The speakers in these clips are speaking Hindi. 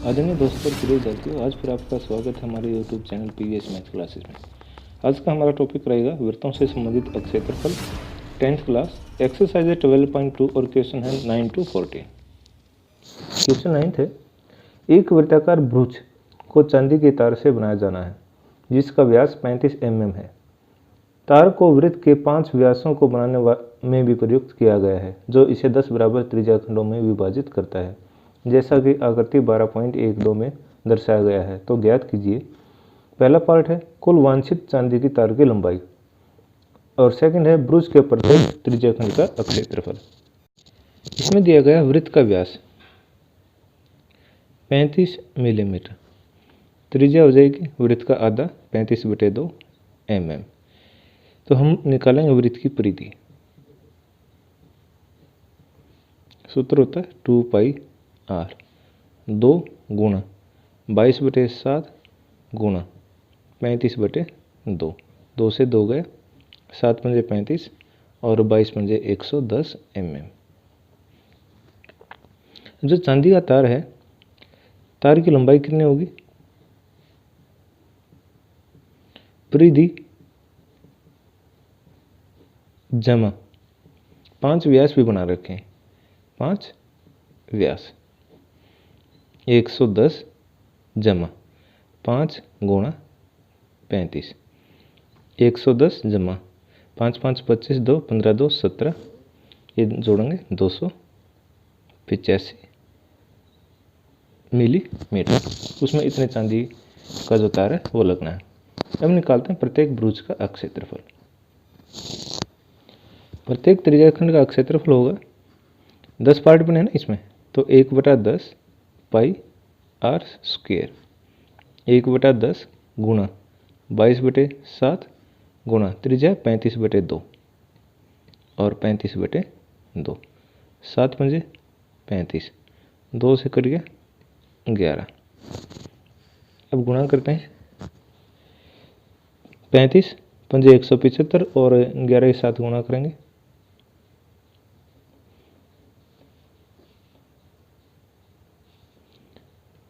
आदरणीय दोस्तों और प्रिय साथियों, आज फिर आपका स्वागत है हमारे YouTube channel PVS math classes में। आज का हमारा टॉपिक रहेगा वृत्तों से संबंधित क्षेत्रफल 10th क्लास एक्सरसाइज 12.2 और क्वेश्चन है 9 to 14। क्वेश्चन 9 है, एक वृत्ताकार भुज को चांदी के तार से बनाया जाना है जिसका व्यास 35 mm है। तार को वृत्त के 5 व्यासों को बनाने में भी प्रयुक्त किया गया है जो इसे 10 बराबर त्रिज्या खंडों में विभाजित करता है जैसा कि आकृति 12.12 में दर्शाया गया है। तो ज्ञात कीजिए। पहला पार्ट है कुल वांछित चांदी की तार की लंबाई और सेकंड है ब्रुज के प्रत्येक त्रिज्याखंड का क्षेत्रफल। इसमें दिया गया वृत्त का व्यास 35 मिलीमीटर, त्रिज्या हो जाएगी वृत्त का आधा 35/2 mm। तो हम निकालेंगे वृत्त की परिधि। सूत्र होता है 2πr, 2 गुणा 22/7 गुणा 35/2, 2 से 2 गया, 7 पंजे 35 और 22 पंजे 110 mm। जो चांदी का तार है, तार की लंबाई कितनी होगी? परिधि जमा 5 व्यास भी बना रखे हैं, 5 व्यास 110 जमा 5 गुणा 35, 110 जमा 5 5 25, 2 15 2 17, ये जोड़ेंगे 285 मिलीमीटर। उसमें इतने चांदी का जो तार है वो लगना है। अब निकालते हैं प्रत्येक भुज का क्षेत्रफल। प्रत्येक त्रिज्याखंड का क्षेत्रफल होगा, 10 पार्ट बने ना इसमें, तो 1/10 पाई r स्क्वायर, 1/10 गुणा 22/7 गुणा त्रिज्या 35/2 और 35/2, 7 पंजे 35, 2 से कट गया 11। अब गुणा करते हैं, 35 पंजे 175 और 11 के साथ गुणा करेंगे,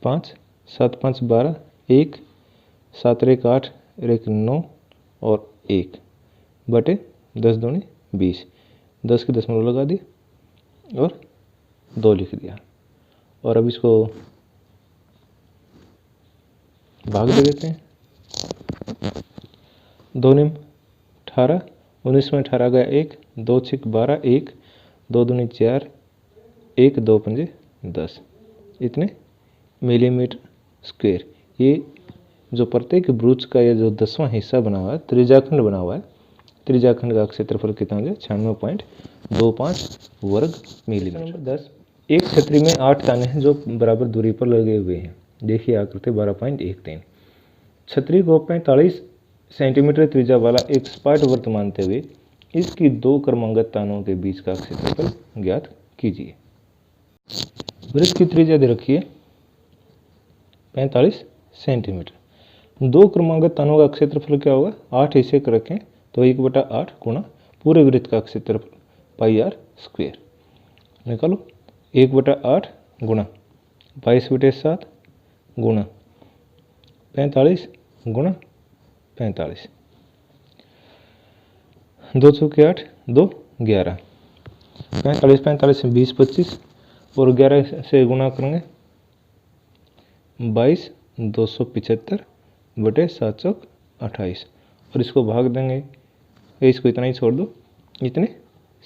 5 7 5 12, 1 7 1 8 1 9 और 1 बटे 10 दूनी 20, 10 के दशमलव लगा दिए और 2 लिख दिया। और अब इसको भाग दे देते हैं। 2 निम 18, 19 में 18 गया 1, 2 6 12, 1 2 दूनी 4, 1 2 पंजे 10, इतने मिलीमीटर स्क्वायर। ये जो प्रत्येक भुज का ये जो 10वां हिस्सा बना हुआ है, त्रिज्याखंड बना हुआ है, त्रिज्याखंड का क्षेत्रफल कितना हो जाए? 96.25 वर्ग मिलीमीटर। नंबर 10, एक छतरी में 8 ताने हैं जो बराबर दूरी पर लगे हुए हैं। देखिए आकृति 12.13। छतरी को 45 सेंटीमीटर त्रिज्या वाला एक सपाट वृत्त मानते हुए इसकी 2 क्रमागत तानों के बीच का क्षेत्रफल ज्ञात कीजिए। वृत्त की त्रिज्या दे रखी है 45 सेंटीमीटर। 2 क्रमागत तानों का क्षेत्रफल क्या होगा? 8 हिस्से कर रखें तो 1/8 गुणा पूरे वृत्त का क्षेत्रफल πr स्क्वायर। निकालो, 1/8 गुणा 22/7 गुणा 45 गुणा 45, 2 चौके 8, 2 11, 45 से 20 25 और 11 से गुणा करेंगे 22 275 बटे 7 चौक 28 और इसको भाग देंगे, इसको इतना ही छोड़ दो, इतने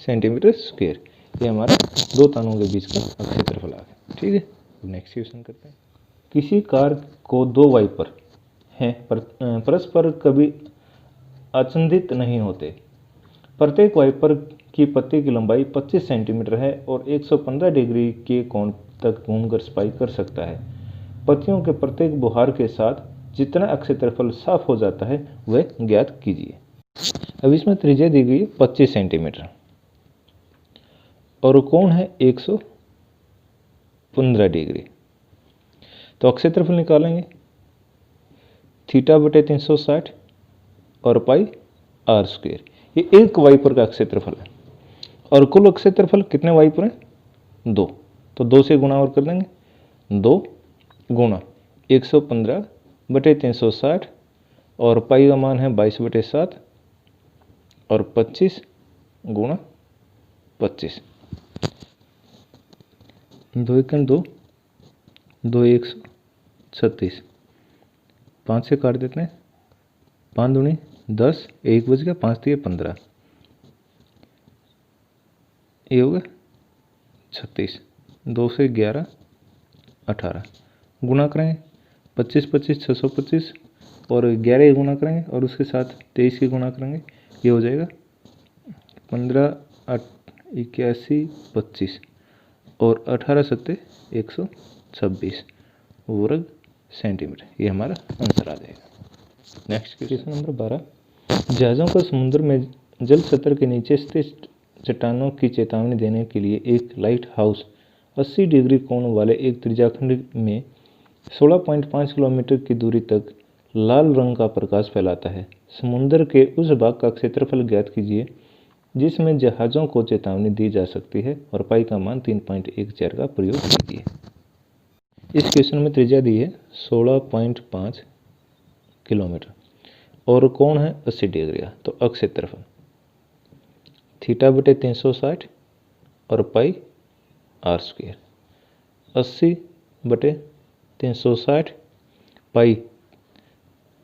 सेंटीमीटर स्क्वायर। ये हमारा 2 तानों के बीच का क्षेत्रफल आ गया। ठीक है, नेक्स्ट क्वेश्चन करते हैं। किसी कार को 2 वाइपर हैं परस्पर कभी आच्छादित नहीं होते। प्रत्येक वाइपर की पत्ती की लंबाई 25 सेंटीमीटर है और 115 डिग्री के कोण तक घूमकर सफाई कर सकता है। पत्तियों के प्रत्येक बुहार के साथ जितना क्षेत्रफल साफ हो जाता है वह ज्ञात कीजिए। अब इसमें त्रिज्या दी गई है 25 सेंटीमीटर और कोण है 115 डिग्री। तो क्षेत्रफल निकालेंगे, θ/360 और पाई r स्क्वायर। ये एक वाइपर का क्षेत्रफल है और कुल क्षेत्रफल कितने वाइपर हैं? 2, तो 2 से गुणा और कर देंगे, 2 गुणा 115/360 और पाई का मान है 22/7 और 25 गुणा 25। 2 × 2 2 136, 5 से काट देते हैं, 5 दूनी 10, 1 बच गया, 5 दिए 15, ये हो गया 36, 2 से 11 18, गुणा करेंगे 25 25 625 और 11 गुणा करेंगे और उसके साथ 23 की गुणा करेंगे, ये हो जाएगा 15 81 25 और 18 सत्ते 126 वर्ग सेंटीमीटर, ये हमारा आंसर आ जाएगा। नेक्स्ट क्वेश्चन नंबर 12, जहाज़ों को समुद्र में जल सतह के नीचे स्थित चट्टानों की चेतावनी देने के लिए एक लाइट हाउस 80 डिग्री कोण वाले एक त्रिज्याखंड में 16.5 किलोमीटर की दूरी तक लाल रंग का प्रकाश फैलाता है। समुद्र के उस भाग का क्षेत्रफल ज्ञात कीजिए जिसमें जहाज़ों को चेतावनी दी जा सकती है और पाई का मान 3.14 का प्रयोग कीजिए। इस क्वेश्चन में त्रिज्या दी है 16.5 किलोमीटर और कोण है 80 डिग्री का, तो अक्षेत्रफल θ/360 और पाई r²। 80/360 पाई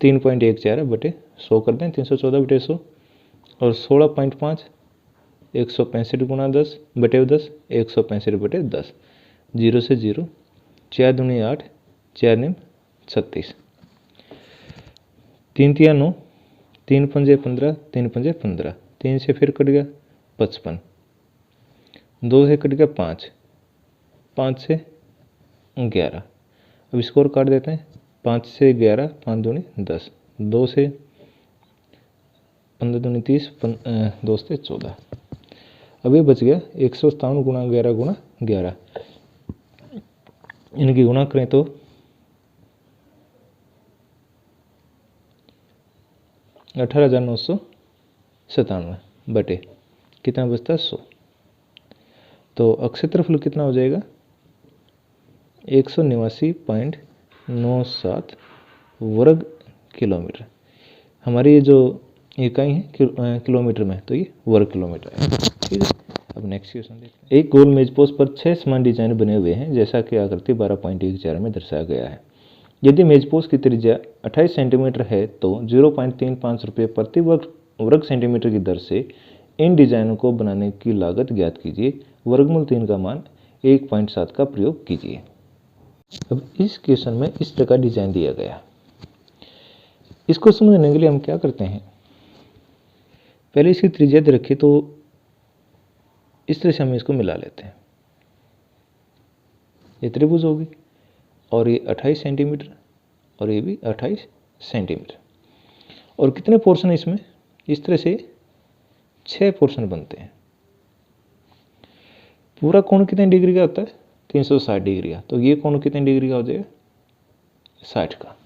3.14/100 कर दें, 314/100 और 16.5 165 गुणा 10/10 165/10, 0 से 0, 4 दूनी 8, 4 निम 36, 3 तिया 9, 3 पंजे 15, 3 पंजे 15, 3 से फिर कट गया 55, 2 से कट गया 5, 5 से 11, अब स्कोर काट देते हैं, 5 से 11, 5 दूनी 10, 2 से 15 दूनी 30, 2 से 14, अब ये बच गया 157 गुणा 11 गुणा 11, इनकी गुणा करें तो 18,997 बटे कितना बचता है 100, तो अक्षेत्रफल कितना हो जाएगा 189.97 वर्ग किलोमीटर। हमारी ये जो इकाई है किलोमीटर में, तो ये वर्ग किलोमीटर है। ठीक है, अब नेक्स्ट क्वेश्चन देखते हैं। एक गोल मेजपोस्ट पर 6 समान डिजाइन बने हुए हैं जैसा कि आकृति 12.14 में दर्शाया गया है। यदि मेजपोस्ट की त्रिज्या 28 सेंटीमीटर है तो 0.35 रुपये प्रति वर्ग सेंटीमीटर की दर से इन डिजाइनों को बनाने की लागत ज्ञात कीजिए। वर्गमूल 3 का मान 1.7 का प्रयोग कीजिए। अब इस क्वेश्चन में इस प्रकार डिजाइन दिया गया। इसको समझने के लिए हम क्या करते हैं, पहले इसकी त्रिज्या दे रखी तो इस तरह से हम इसको मिला लेते हैं। ये त्रिभुज होगी और ये 28 सेंटीमीटर और ये भी 28 सेंटीमीटर, और कितने पोर्शन है इसमें, इस तरह से 6 पोर्शन बनते हैं। पूरा कोण कितने डिग्री का होता है 360 डिग्री का, तो ये कोण कितने डिग्री का हो जाएगा 60 का।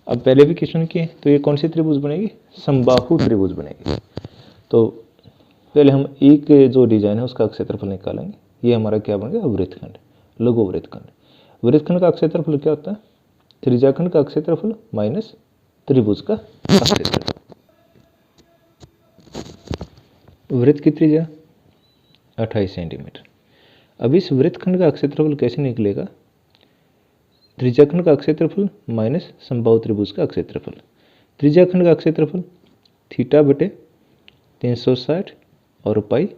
अब पहले भी क्वेश्चन किए, तो ये कौन सी त्रिभुज बनेगी, समबाहु त्रिभुज बनेगी। तो पहले हम एक जो डिजाइन है उसका क्षेत्रफल निकालेंगे। ये हमारा क्या बन गया वृत्तखंड, लघु वृत्तखंड। वृत्तखंड का क्षेत्रफल क्या होता है, त्रिज्याखंड का क्षेत्रफल माइनस त्रिभुज का क्षेत्रफल। वृत्त की त्रिज्या 28 सेंटीमीटर। अब इस वृत्तखंड का क्षेत्रफल कैसे निकलेगा, त्रिज्याखंड का क्षेत्रफल माइनस समबाहु त्रिभुज का क्षेत्रफल। त्रिज्याखंड का क्षेत्रफल θ/360 और पाई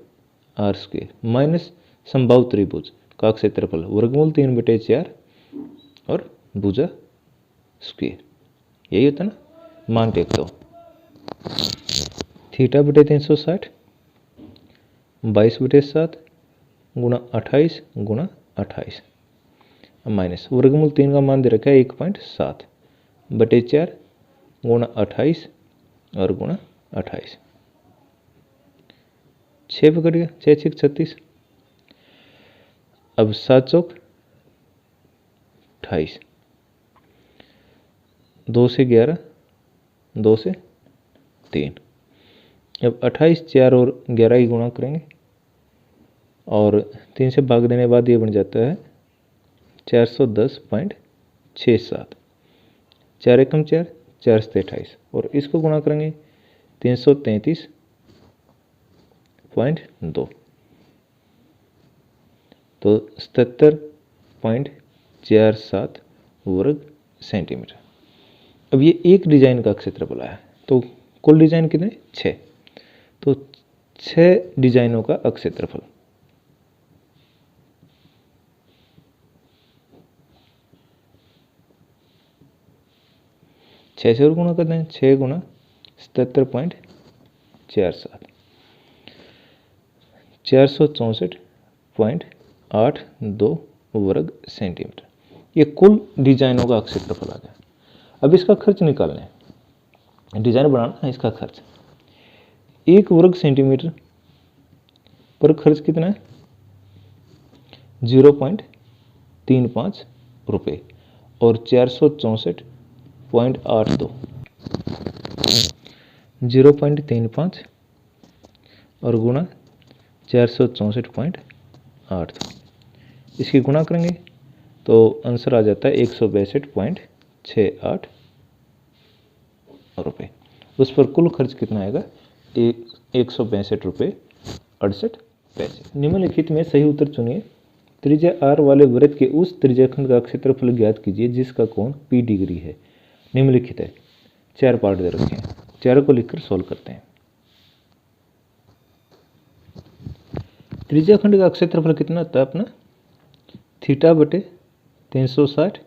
r² माइनस समबाहु त्रिभुज का क्षेत्रफल वर्गमूल 3/4 और भुजा स्क्वायर, यही होता ना। मान टेक दो, θ/360 22/7 गुणा 28 गुणा 28 माइनस वर्गमूल 3 का मान दे रखा है 1.7/4 गुणा 28 और गुणा 28, 6 पकड़ गया, 6 6 36, अब 7 चौक 28, 2 से 11, 2 से 3, अब 28 4 और 11 की गुणा करेंगे और 3 से भाग देने के बाद ये बन जाता है 410.67, 4 एकम 4, 4 सत्ते 28 और इसको गुणा करेंगे 333.2 तो 77.47 वर्ग सेंटीमीटर। अब ये एक डिजाइन का क्षेत्रफल है, तो कुल डिजाइन कितने 6, तो 6 डिजाइनों का क्षेत्रफल। छः से और गुणा करते हैं, 6 गुणा 77.47, 464.82 वर्ग सेंटीमीटर। ये कुल डिजाइनों का क्षेत्रफल आ गया। अब इसका खर्च निकालना है, डिजाइन बनाना है, इसका खर्च 1 वर्ग सेंटीमीटर पर खर्च कितना है 0.35 रुपये और 464.82 0.35 और गुणा 464.82, इसकी गुणा करेंगे तो आंसर आ जाता है 162.68 रुपये। उस पर कुल खर्च कितना आएगा 162 रुपये 68 पैसे। निम्नलिखित में सही उत्तर चुनिए। त्रिज्या r वाले वृत्त के उस त्रिज्याखंड का क्षेत्रफल ज्ञात कीजिए जिसका कोण p डिग्री है। निम्नलिखित है, 4 पार्ट दे रखे हैं, चारों को लिखकर सोल्व करते हैं। त्रिज्याखंड का क्षेत्रफल कितना होता है अपना θ/360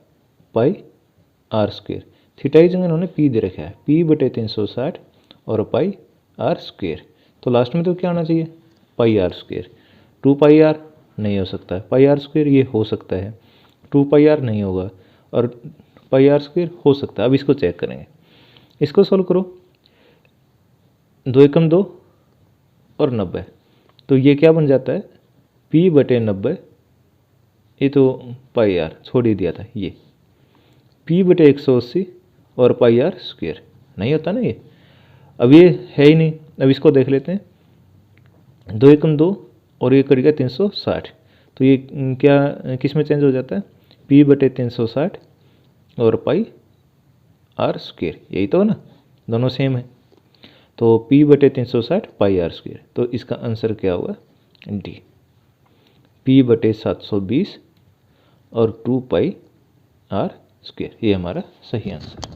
पाई r स्क्वेयर। थीटा की जगह इन्होंने p दे रखा है, p/360 और पाई r स्क्वेयर। तो लास्ट में तो क्या आना चाहिए पाई r स्क्वेयर। 2 पाई r नहीं हो सकता है, पाई r स्क्वेयर ये हो सकता है, 2 पाई r नहीं होगा और पाई r स्क्वेयर हो सकता है। अब इसको चेक करेंगे, इसको सोल्व करो, 2 एकम 2 और 90, तो ये क्या बन जाता है p/90, ये तो पाई r छोड़ ही दिया था, ये p/180 और पाई r स्क्वेयर नहीं होता ना ये। अब ये है ही नहीं, अब इसको देख लेते हैं, 2 एकम 2 और ये करेगा 360, तो ये क्या किस में चेंज हो जाता है p/360 और पाई r स्क्वेयर, यही तो है ना, दोनों सेम है। तो p/360 पाई r स्क्वेयर, तो इसका आंसर क्या होगा डी, p/720 और 2 पाई r स्क्वेयर, ये हमारा सही आंसर है।